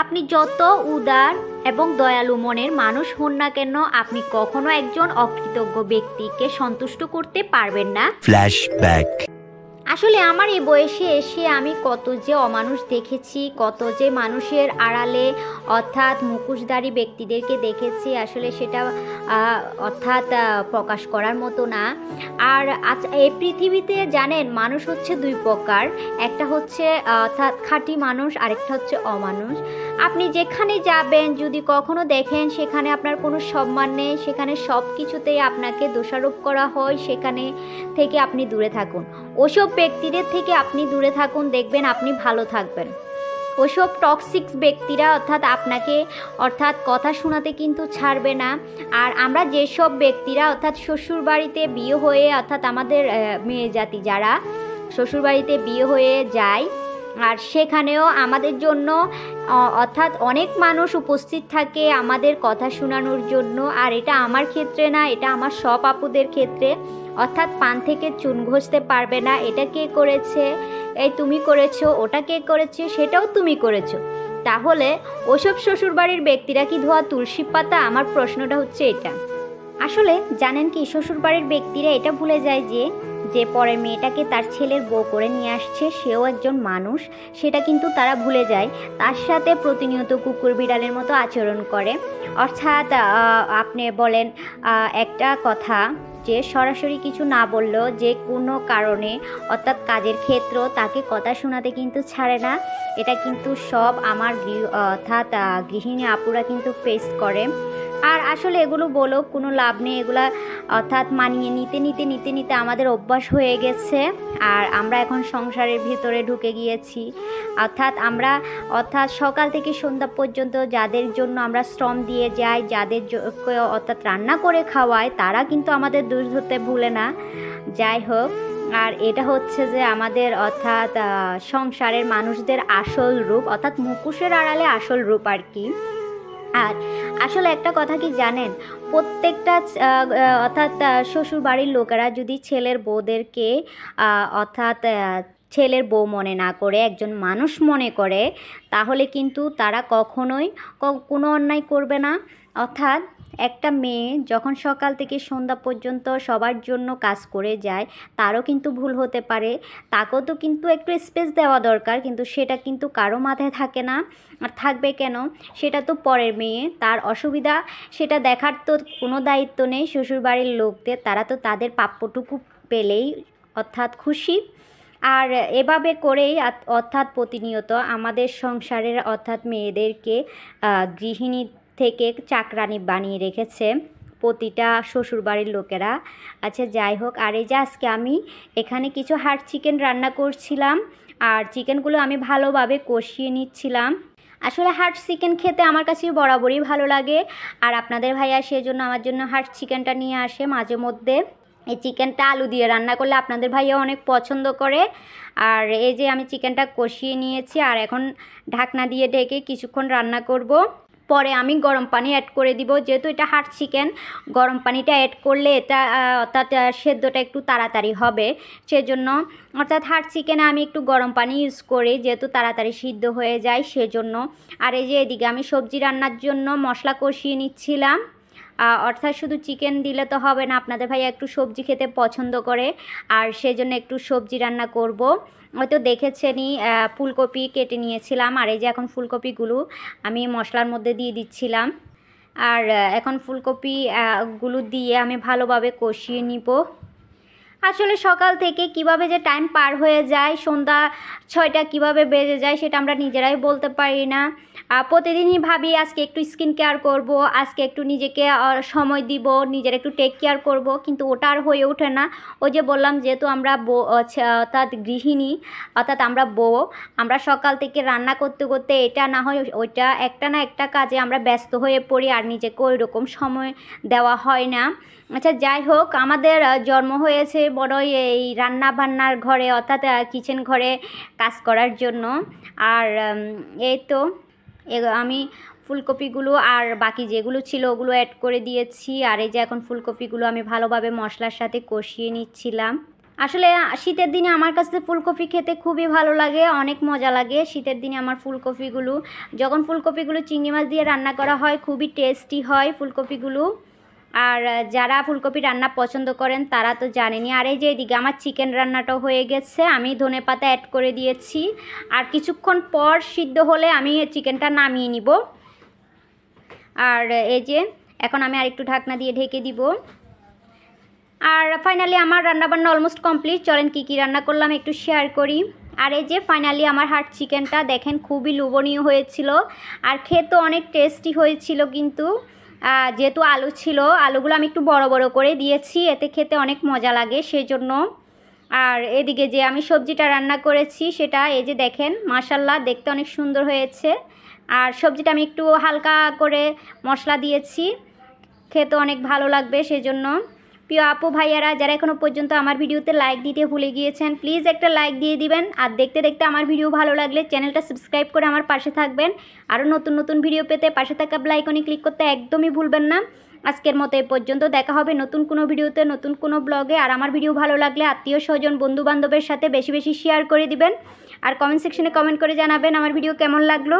আপনি যত উদার এবং দয়ালু মনের মানুষ হন না কেন, আপনি কখনো একজন অকৃতজ্ঞ ব্যক্তিকে সন্তুষ্ট করতে পারবেন না। ফ্ল্যাশব্যাক। আসলে আমার এই বয়সে এসে আমি কত যে অমানুষ দেখেছি, কত যে মানুষের আড়ালে অর্থাৎ মুখোশধারী ব্যক্তিদেরকে দেখেছি, আসলে সেটা অর্থাৎ প্রকাশ করার মতো না। আর এই পৃথিবীতে জানেন মানুষ হচ্ছে দুই প্রকার, একটা হচ্ছে অর্থাৎ খাঁটি মানুষ, আরেকটা হচ্ছে অমানুষ। আপনি যেখানে যাবেন যদি কখনো দেখেন সেখানে আপনার কোনো সম্মান নেই, সেখানে সব কিছুতেই আপনাকে দোষারোপ করা হয়, সেখানে থেকে আপনি দূরে থাকুন। ওসব ব্যক্তিদের থেকে আপনি দূরে থাকুন, দেখবেন আপনি ভালো থাকবেন। ওসব টক্সিক ব্যক্তিরা আপনাকে কথা শোনাতে কিন্তু ছাড়বে না। আর আমরা যেসব ব্যক্তিরা শ্বশুর বাড়িতে বিয়ে হয়ে আমাদের মেয়ে জাতি যারা শ্বশুরবাড়িতে বিয়ে হয়ে যায়, আর সেখানেও আমাদের জন্য অনেক মানুষ উপস্থিত থাকে আমাদের কথা শোনানোর জন্য। আর এটা আমার ক্ষেত্রে না, এটা আমার সব আপুদের ক্ষেত্রে। পান থেকে চুন ঘষতে পারবে না, এটা কে করেছে, এই তুমি করেছো, ওটা কে করেছে, সেটাও তুমি করেছো। তাহলে ওসব শ্বশুরবাড়ির ব্যক্তিরা কি ধোয়া তুলসী পাতা? আমার প্রশ্নটা হচ্ছে এটা। আসলে জানেন কি, শ্বশুরবাড়ির ব্যক্তিরা এটা ভুলে যায় যে পরের মেয়েটাকে তার ছেলের বউ করে নিয়ে আসছে সেও একজন মানুষ, সেটা কিন্তু তারা ভুলে যায়। তার সাথে প্রতিনিয়ত কুকুর বিড়ালের মতো আচরণ করে। অর্থাৎ আপনি বলেন একটা কথা যে সরাসরি কিছু না বললেও যে কোনো কারণে কাজের ক্ষেত্র তাকে কথা শোনাতে কিন্তু ছাড়ে না। এটা কিন্তু সব আমার গৃহিণী আপুরা কিন্তু ফেস করে। আর আসলে এগুলো বলেও কোনো লাভ নেই, এগুলা মানিয়ে নিতে আমাদের অভ্যাস হয়ে গেছে। আর আমরা এখন সংসারের ভিতরে ঢুকে গিয়েছি। আমরা সকাল থেকে সন্ধ্যা পর্যন্ত যাদের জন্য আমরা শ্রম দিয়ে যাই, যাদের রান্না করে খাওয়াই, তারা কিন্তু আমাদের দোষ ধরতে ভুলে না। যাই হোক, আর এটা হচ্ছে যে আমাদের সংসারের মানুষদের আসল রূপ, মুখোশের আড়ালে আসল রূপ আর কি। আর আসলে একটা কথা কি জানেন, প্রত্যেকটা শ্বশুর বাড়ির লোকেরা যদি ছেলের বউদেরকে ছেলের বউ মনে না করে একজন মানুষ মনে করে, তাহলে কিন্তু তারা কখনোই কোনো অন্যায় করবে না। একটা মেয়ে যখন সকাল থেকে সন্ধ্যা পর্যন্ত সবার জন্য কাজ করে যায়, তারও কিন্তু ভুল হতে পারে, তাকেও তো কিন্তু একটু স্পেস দেওয়া দরকার, কিন্তু সেটা কিন্তু কারো মাথায় থাকে না। আর থাকবে কেন, সেটা তো পরের মেয়ে, তার অসুবিধা সেটা দেখার তো কোনো দায়িত্ব নেই শ্বশুরবাড়ির লোকদের। তারা তো তাদের প্রাপ্যটুকু পেলেই খুশি। আর এভাবে করেই প্রতিনিয়ত আমাদের সংসারের মেয়েদেরকে গৃহিণী থেকে চাকরানি বানিয়ে রেখেছে প্রতিটা শ্বশুরবাড়ির লোকেরা। আচ্ছা যাই হোক, আর এই যে আজকে আমি এখানে কিছু হার্ড চিকেন রান্না করছিলাম, আর চিকেনগুলো আমি ভালোভাবে কষিয়ে নিচ্ছিলাম। আসলে হার্ড চিকেন খেতে আমার কাছে বরাবরই ভালো লাগে, আর আপনাদের ভাইয়া সেজন্য আমার জন্য হার্ড চিকেনটা নিয়ে আসে মাঝে মধ্যে। এই চিকেনটা আলু দিয়ে রান্না করলে আপনাদের ভাইয়া অনেক পছন্দ করে। আর এই যে আমি চিকেনটা কষিয়ে নিয়েছি, আর এখন ঢাকনা দিয়ে ঢেকে কিছুক্ষণ রান্না করব। পরে আমি গরম পানি অ্যাড করে দিব, যেহেতু এটা হার্ড চিকেন, গরম পানিটা অ্যাড করলে এটা সেদ্ধটা একটু তাড়াতাড়ি হবে, সেজন্য হার্ড চিকেনে আমি একটু গরম পানি ইউজ করি, যেহেতু তাড়াতাড়ি সিদ্ধ হয়ে যায় সেজন্য। আর এই যে এদিকে আমি সবজি রান্নার জন্য মশলা কষিয়ে নিচ্ছিলাম। শুধু চিকেন দিলে তো হবে না, আপনাদের ভাইয়া একটু সবজি খেতে পছন্দ করে, আর সেজন্য একটু সবজি রান্না করব। হয়তো দেখেছেনই ফুলকপি কেটে নিয়েছিলাম, আর এই যে এখন ফুলকপিগুলো আমি মশলার মধ্যে দিয়ে দিচ্ছিলাম। আর এখন ফুলকপি গুলো দিয়ে আমি ভালোভাবে কষিয়ে নিব। আসলে সকাল থেকে কিভাবে যে টাইম পার হয়ে যায়, সন্ধ্যা 6টা কিভাবে বেজে যায় সেটা আমরা নিজেরাই বলতে পারি না। প্রতিদিনই ভাবি আজকে একটু স্কিন কেয়ার করব, আজকে একটু নিজেকে সময় দিব, নিজের একটু টেক কেয়ার করব, কিন্তু ওটা আর হয়ে ওঠে না। ওই যে বললাম, যেহেতু আমরা গৃহিণী, আমরা বউ, আমরা সকাল থেকে রান্না করতে করতে এটা না হয় ওইটা, একটা না একটা কাজে আমরা ব্যস্ত হয়ে পড়ি, আর নিজেকে ওই রকম সময় দেওয়া হয় না। আচ্ছা যাই হোক, আমাদের জন্ম হয়েছে বড়ই এই রান্না বান্নার ঘরে, কিচেন ঘরে কাজ করার জন্য। আর এই তো আমি ফুলকপিগুলো আর বাকি যেগুলো ছিল ওগুলো অ্যাড করে দিয়েছি। আর এই যে এখন ফুলকপিগুলো আমি ভালোভাবে মশলার সাথে কষিয়ে নিচ্ছিলাম। আসলে শীতের দিনে আমার কাছে ফুলকপি খেতে খুবই ভালো লাগে, অনেক মজা লাগে শীতের দিনে আমার ফুলকপিগুলো। যখন ফুলকপিগুলো চিংড়ি মাছ দিয়ে রান্না করা হয় খুবই টেস্টি হয় ফুলকপিগুলো। আর যারা ফুলকপি রান্না পছন্দ করেন তারা তো জানেনই। আর এই যে এদিকে আমার চিকেন রান্নাটাও হয়ে গেছে, আমি ধনেপাতা অ্যাড করে দিয়েছি। আর কিছুক্ষণ পর সিদ্ধ হলে আমি চিকেনটা নামিয়ে নিব। আর এই যে এখন আমি আরেকটু ঢাকনা দিয়ে ঢেকে দিব। আর ফাইনালি আমার রান্নাবান্না অলমোস্ট কমপ্লিট। চলেন কী কী রান্না করলাম একটু শেয়ার করি। আর এই যে ফাইনালি আমার হার্ট চিকেনটা দেখেন খুবই লোভনীয় হয়েছিল, আর খেতে অনেক টেস্টি হয়েছিল। কিন্তু যেহেতু আলু ছিল, আলুগুলো আমি একটু বড় বড় করে দিয়েছি, এতে খেতে অনেক মজা লাগে সেজন্য। আর এদিকে যে আমি সবজিটা রান্না করেছি সেটা এই যে দেখেন মাশাল্লাহ দেখতে অনেক সুন্দর হয়েছে। আর সবজিটা আমি একটু হালকা করে মশলা দিয়েছি, খেতে অনেক ভালো লাগবে সেজন্য। প্রিয় আপু ভাইয়ারা যারা এখনও পর্যন্ত আমার ভিডিওতে লাইক দিতে ভুলে গিয়েছেন, প্লিজ একটা লাইক দিয়ে দিবেন। আর দেখতে দেখতে আমার ভিডিও ভালো লাগলে চ্যানেলটা সাবস্ক্রাইব করে আমার পাশে থাকবেন। আরও নতুন নতুন ভিডিও পেতে পাশে থাকা বেল আইকনে ক্লিক করতে একদমই ভুলবেন না। আজকের মতো এই পর্যন্ত, দেখা হবে নতুন কোনো ভিডিওতে, নতুন কোনো ব্লগে। আর আমার ভিডিও ভালো লাগলে আত্মীয় স্বজন বন্ধু বান্ধবের সাথে বেশি বেশি শেয়ার করে দিবেন। আর কমেন্ট সেকশনে কমেন্ট করে জানাবেন আমার ভিডিও কেমন লাগলো।